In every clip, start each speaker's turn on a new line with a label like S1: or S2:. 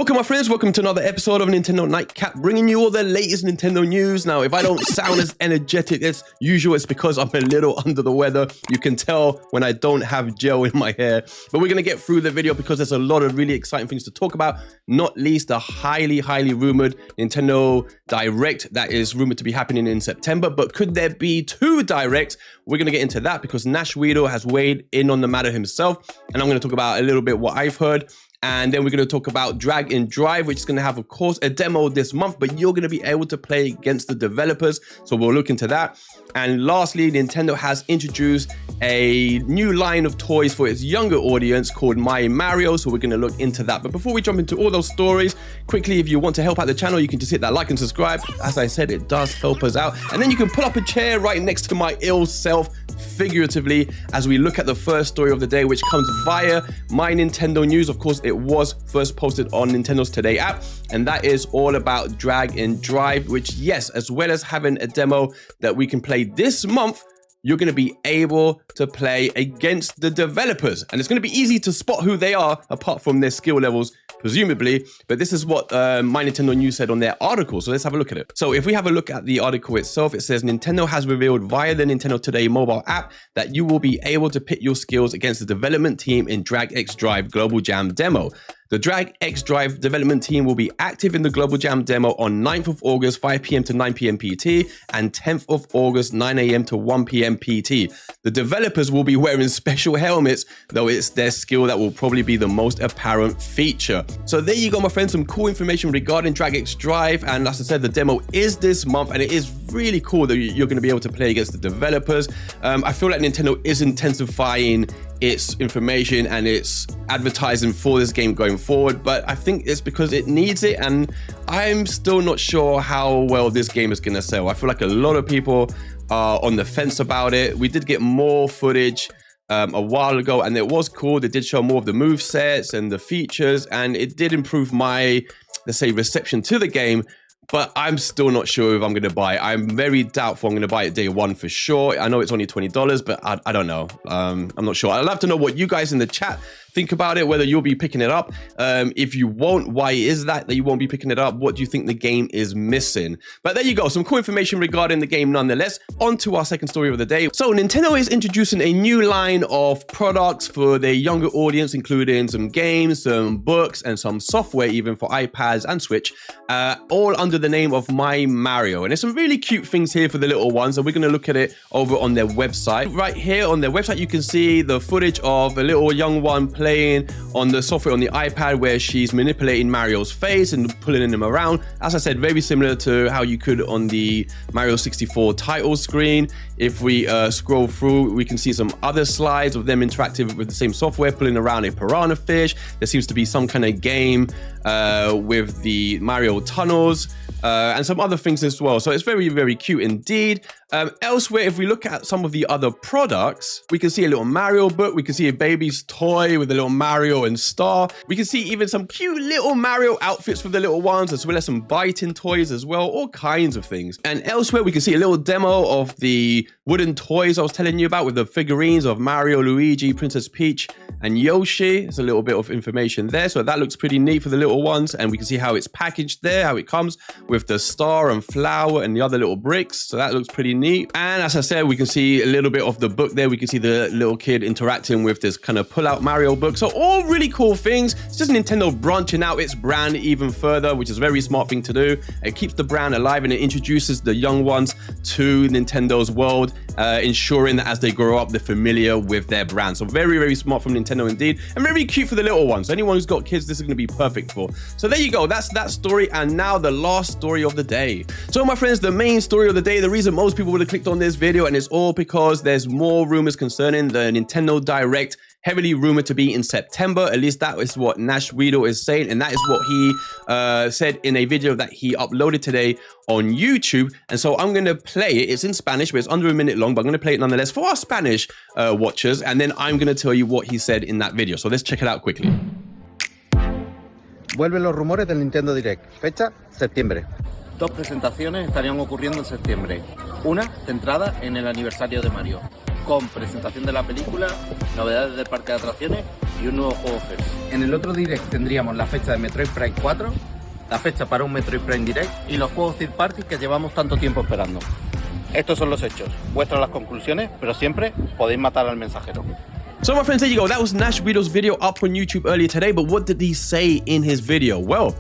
S1: Welcome my friends, welcome to another episode of Nintendo Nightcap, bringing you all the latest Nintendo news. Now, if I don't sound as energetic as usual, it's because I'm a little under the weather. You can tell when I don't have gel in my hair, but we're gonna get through the video because there's a lot of really exciting things to talk about, not least the highly rumored Nintendo Direct that is rumored to be happening in September. But could there be two Directs? We're gonna get into that because Nash Weedle has weighed in on the matter himself, and I'm gonna talk about a little bit what I've heard. And then we're going to talk about Drag and Drive, which is going to have, of course, a demo this month, but you're going to be able to play against the developers. So we'll look into that. And lastly, Nintendo has introduced a new line of toys for its younger audience called My Mario. So we're going to look into that. But before we jump into all those stories, quickly, if you want to help out the channel, you can just hit that like and subscribe. As I said, it does help us out. And then you can pull up a chair right next to my ill self, figuratively, as we look at the first story of the day, which comes via My Nintendo News. Of course, it was first posted on Nintendo's Today app, and that is all about Drag and Drive, which, yes, as well as having a demo that we can play this month, you're going to be able to play against the developers, and it's going to be easy to spot who they are apart from their skill levels, presumably. But this is what My Nintendo News said on their article, so let's have a look at it. So if we have a look at the article itself, it says Nintendo has revealed via the Nintendo Today mobile app that you will be able to pit your skills against the development team in Drag X Drive Global Jam demo. The Drag X Drive development team will be active in the Global Jam demo on 9th of August, 5 p.m. to 9 p.m. PT, and 10th of August, 9 a.m. to 1 p.m. PT. The developers will be wearing special helmets, though it's their skill that will probably be the most apparent feature. So there you go, my friends, some cool information regarding Drag X Drive. And as I said, the demo is this month, and it is really cool that you're going to be able to play against the developers. I feel like Nintendo is intensifying its information and its advertising for this game going forward, but I think it's because it needs it, and I'm still not sure how well this game is going to sell. I feel like a lot of people are on the fence about it. We did get more footage a while ago, and it was cool. They did show more of the movesets and the features, and it did improve my, let's say, reception to the game. But I'm still not sure if I'm going to buy it. I'm very doubtful I'm going to buy it day one for sure. I know it's only $20, but I don't know. I'm not sure. I'd love to know what you guys in the chat think about it, whether you'll be picking it up. If you won't, why is that you won't be picking it up? What do you think the game is missing? But there you go, some cool information regarding the game nonetheless. On to our second story of the day. So Nintendo is introducing a new line of products for their younger audience, including some games, some books, and some software even for iPads and Switch, all under the name of My Mario. And there's some really cute things here for the little ones, and we're going to look at it over on their website. Right here on their website, you can see the footage of a little young one playing on the software on the iPad, where she's manipulating Mario's face and pulling him around. As I said, very similar to how you could on the Mario 64 title screen. If we scroll through, we can see some other slides of them interacting with the same software, pulling around a piranha fish. There seems to be some kind of game with the Mario tunnels and some other things as well. So it's very cute indeed. Elsewhere, if we look at some of the other products, we can see a little Mario book. We can see a baby's toy with a little Mario and star. We can see even some cute little Mario outfits for the little ones, as well as some biting toys as well, all kinds of things. And elsewhere, we can see a little demo of the wooden toys I was telling you about with the figurines of Mario, Luigi, Princess Peach, and Yoshi. There's a little bit of information there. So that looks pretty neat for the little ones. And we can see how it's packaged there, how it comes with the star and flower and the other little bricks. So that looks pretty neat. And as I said, we can see a little bit of the book there. We can see the little kid interacting with this kind of pull-out Mario book. So all really cool things. It's just Nintendo branching out its brand even further, which is a very smart thing to do. It keeps the brand alive and it introduces the young ones to Nintendo's world, ensuring that as they grow up, they're familiar with their brand. So very smart from Nintendo indeed, and very cute for the little ones. Anyone who's got kids, this is going to be perfect for. So there you go, that's that story. And now the last story of the day. So my friends, the main story of the day, the reason most people would have clicked on this video, and it's all because there's more rumors concerning the Nintendo Direct, heavily rumored to be in September. At least that is what Nash Weedle is saying, and that is what he said in a video that he uploaded today on YouTube. And so I'm going to play it. It's in Spanish, but it's under a minute long, but I'm going to play it nonetheless for our Spanish watchers, and then I'm going to tell you what he said in that video. So let's check it out quickly.
S2: Vuelven los rumores del Nintendo Direct. Fecha, septiembre.
S3: Dos presentaciones estarían ocurriendo en septiembre. Una centrada en el aniversario de Mario, con presentación de la película, novedades del parque de atracciones y un nuevo juego first. En el otro direct tendríamos la fecha de Metroid Prime 4, la fecha para un Metroid Prime Direct y los juegos third party que llevamos tanto tiempo esperando. Estos son los hechos, vuestras las conclusiones, pero siempre podéis matar al mensajero.
S1: So my friends, there you go. That was Nash Weedle's video up on YouTube earlier today, but what did he say in his video? Well,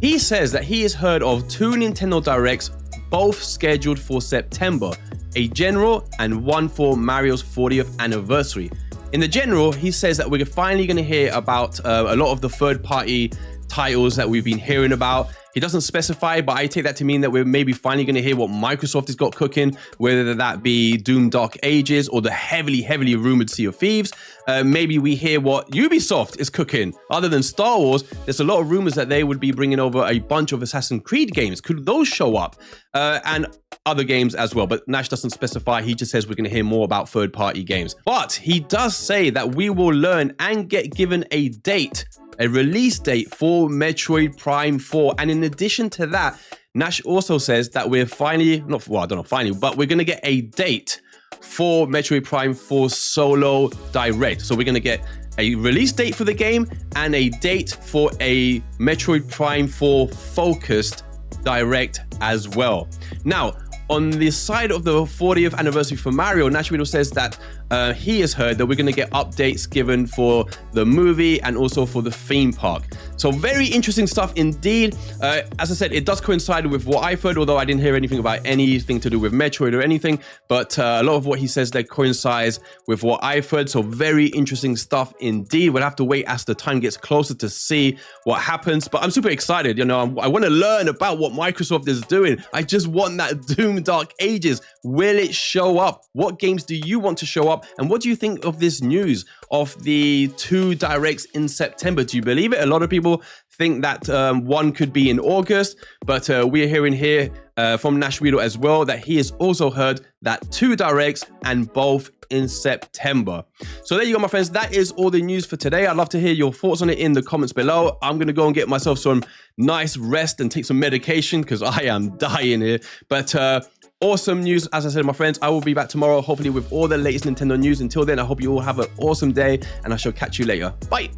S1: he says that he has heard of 2 Nintendo Directs, both scheduled for September, a general and one for Mario's 40th anniversary. In the general, he says that we're finally going to hear about a lot of the third-party titles that we've been hearing about. He doesn't specify, but I take that to mean that we're maybe finally going to hear what Microsoft has got cooking, whether that be Doom Dark Ages or the heavily rumored Sea of Thieves. Maybe we hear what Ubisoft is cooking. Other than Star Wars, there's a lot of rumors that they would be bringing over a bunch of Assassin's Creed games. Could those show up? And other games as well, but Nash doesn't specify. He just says we're going to hear more about third-party games. But he does say that we will learn and get given a date, a release date for Metroid Prime 4. And in addition to that, Nash also says that we're finally, but we're going to get a date for Metroid Prime 4 Solo Direct. So we're going to get a release date for the game and a date for a Metroid Prime 4 focused Direct as well. Now, on the side of the 40th anniversary for Mario, Nash Weedle says that he has heard that we're going to get updates given for the movie and also for the theme park. So very interesting stuff indeed. As I said, it does coincide with what I've heard, although I didn't hear anything about anything to do with Metroid or anything. But a lot of what he says there coincides with what I've heard. So very interesting stuff indeed. We'll have to wait as the time gets closer to see what happens. But I'm super excited. You know, I want to learn about what Microsoft is doing. I just want that Doom Dark Ages. Will it show up? What games do you want to show up? And what do you think of this news of the 2 directs in September? Do you believe it? A lot of people think that one could be in August, but we're hearing here from Nash Weedle as well that he has also heard that 2 directs and both in September. So there you go, my friends. That is all the news for today. I'd love to hear your thoughts on it in the comments below. I'm going to go and get myself some nice rest and take some medication because I am dying here. But awesome news, as I said, my friends. I will be back tomorrow, hopefully with all the latest Nintendo news. Until then, I hope you all have an awesome day, and I shall catch you later. Bye.